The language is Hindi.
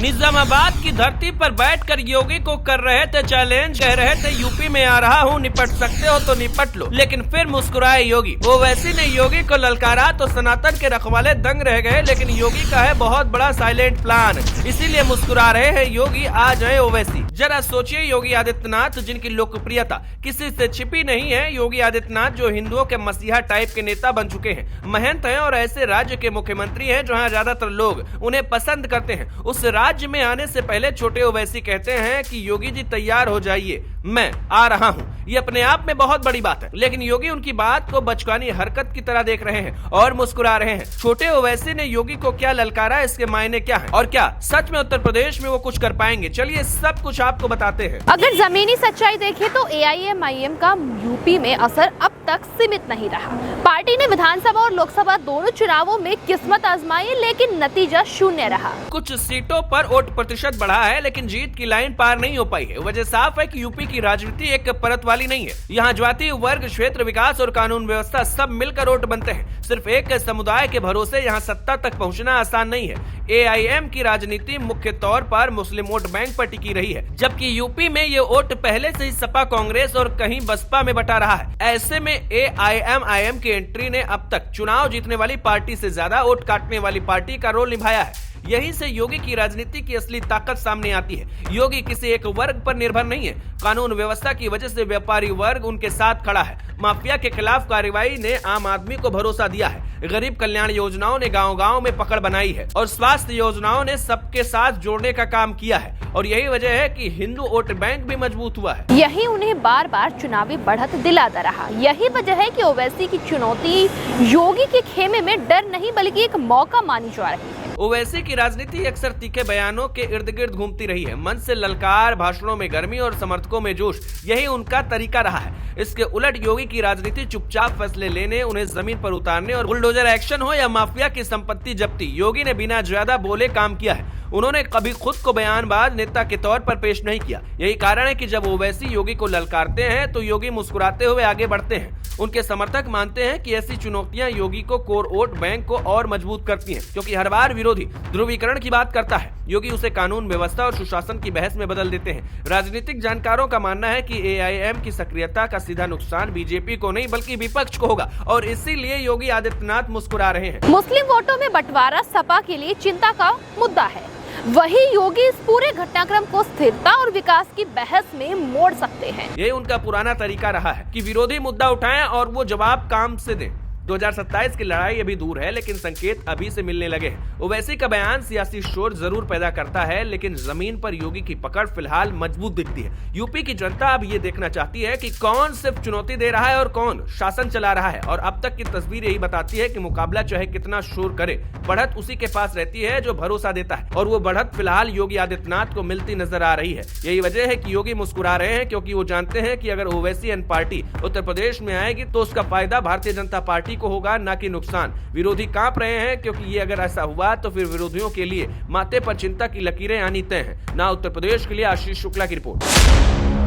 निजामाबाद की धरती पर बैठकर योगी को कर रहे थे चैलेंज, कह रहे थे यूपी में आ रहा हूँ, निपट सकते हो तो निपट लो। लेकिन फिर मुस्कुराए योगी। ओवैसी ने योगी को ललकारा तो सनातन के रखवाले दंग रह गए, लेकिन योगी का है बहुत बड़ा साइलेंट प्लान, इसीलिए मुस्कुरा रहे हैं योगी। आ जाए ओवैसी। जरा सोचिए, योगी आदित्यनाथ जिनकी लोकप्रियता किसी से छिपी नहीं है, योगी आदित्यनाथ जो हिंदुओं के मसीहा टाइप के नेता बन चुके हैं, महंत हैं और ऐसे राज्य के मुख्यमंत्री हैं जहां ज्यादातर लोग उन्हें पसंद करते हैं, उस राज्य में आने से पहले छोटे ओवैसी कहते हैं कि योगी जी तैयार हो जाइए, मैं आ रहा हूँ। ये अपने आप में बहुत बड़ी बात है, लेकिन योगी उनकी बात को बचकानी हरकत की तरह देख रहे हैं और मुस्कुरा रहे हैं। छोटे ओवैसी ने योगी को क्या ललकारा, इसके मायने क्या है और क्या सच में उत्तर प्रदेश में वो कुछ कर पाएंगे? चलिए सब कुछ आपको बताते हैं। अगर जमीनी सच्चाई देखें तो AIMIM का यूपी में असर अब तक सीमित नहीं रहा। पार्टी ने विधानसभा और लोकसभा दोनों चुनावों में किस्मत आजमाई, लेकिन नतीजा शून्य रहा। कुछ सीटों पर वोट प्रतिशत बढ़ा है, लेकिन जीत की लाइन पार नहीं हो पाई है। वजह साफ है कि यूपी की राजनीति एक परत वाली नहीं है। यहाँ जाति, वर्ग, क्षेत्र, विकास और कानून व्यवस्था सब मिलकर वोट बनते हैं। सिर्फ एक समुदाय के भरोसे यहाँ सत्ता तक पहुँचना आसान नहीं है। AIM की राजनीति मुख्य तौर पर मुस्लिम वोट बैंक पर टिकी रही है, जबकि यूपी में ये वोट पहले से ही सपा, कांग्रेस और कहीं बसपा में बटा रहा है। ऐसे में AIMIM की एंट्री ने अब तक चुनाव जीतने वाली पार्टी से ज्यादा वोट काटने वाली पार्टी का रोल निभाया है। यहीं से योगी की राजनीति की असली ताकत सामने आती है। योगी किसी एक वर्ग पर निर्भर नहीं है। कानून व्यवस्था की वजह से व्यापारी वर्ग उनके साथ खड़ा है। माफिया के खिलाफ कार्रवाई ने आम आदमी को भरोसा दिया है। गरीब कल्याण योजनाओं ने गांव-गांव में पकड़ बनाई है और स्वास्थ्य योजनाओं ने सबके साथ जोड़ने का काम किया है। और यही वजह है कि हिंदू वोट बैंक भी मजबूत हुआ है। यही उन्हें बार बार चुनावी बढ़त दिलाता रहा। यही वजह है कि ओवैसी की चुनौती योगी के खेमे में डर नहीं बल्कि एक मौका मानी जा रही है। ओवैसी की राजनीति अक्सर तीखे बयानों के इर्द गिर्द घूमती रही है। मन से ललकार, भाषणों में गर्मी और समर्थकों में जोश, यही उनका तरीका रहा है। इसके उलट योगी की राजनीति चुपचाप फैसले लेने, उन्हें जमीन पर उतारने और बुलडोजर एक्शन हो या माफिया की संपत्ति जब्ती, योगी ने बिना ज्यादा बोले काम किया है। उन्होंने कभी खुद को बयानबाज नेता के तौर पर पेश नहीं किया। यही कारण है कि जब ओवैसी योगी को ललकारते हैं तो योगी मुस्कुराते हुए आगे बढ़ते हैं। उनके समर्थक मानते हैं कि ऐसी चुनौतियां योगी को कोर वोट बैंक को और मजबूत करती हैं, क्योंकि हर बार विरोधी ध्रुवीकरण की बात करता है, योगी उसे कानून व्यवस्था और सुशासन की बहस में बदल देते हैं। राजनीतिक जानकारों का मानना है कि AIM की सक्रियता का सीधा नुकसान बीजेपी को नहीं बल्कि विपक्ष को होगा, और इसीलिए योगी आदित्यनाथ मुस्कुरा रहे हैं। मुस्लिम वोटों में बंटवारा सपा के लिए चिंता का मुद्दा है, वही योगी इस पूरे घटनाक्रम को स्थिरता और विकास की बहस में मोड़ सकते हैं। ये उनका पुराना तरीका रहा है कि विरोधी मुद्दा उठाएं और वो जवाब काम से दें। 2027 की लड़ाई अभी दूर है, लेकिन संकेत अभी से मिलने लगे हैं। ओवैसी का बयान सियासी शोर जरूर पैदा करता है, लेकिन जमीन पर योगी की पकड़ फिलहाल मजबूत दिखती है। यूपी की जनता अब ये देखना चाहती है कि कौन सिर्फ चुनौती दे रहा है और कौन शासन चला रहा है। और अब तक की तस्वीर यही बताती है कि मुकाबला चाहे कितना शोर करे, बढ़त उसी के पास रहती है जो भरोसा देता है, और वो बढ़त फिलहाल योगी आदित्यनाथ को मिलती नजर आ रही है। यही वजह है कि योगी मुस्कुरा रहे हैं, क्योंकि वो जानते हैं कि अगर ओवैसी एंड पार्टी उत्तर प्रदेश में आएगी तो उसका फायदा भारतीय जनता पार्टी को होगा, ना कि नुकसान। विरोधी कांप रहे हैं, क्योंकि ये अगर ऐसा हुआ तो फिर विरोधियों के लिए माथे पर चिंता की लकीरें आनी तय हैं। ना उत्तर प्रदेश के लिए आशीष शुक्ला की रिपोर्ट।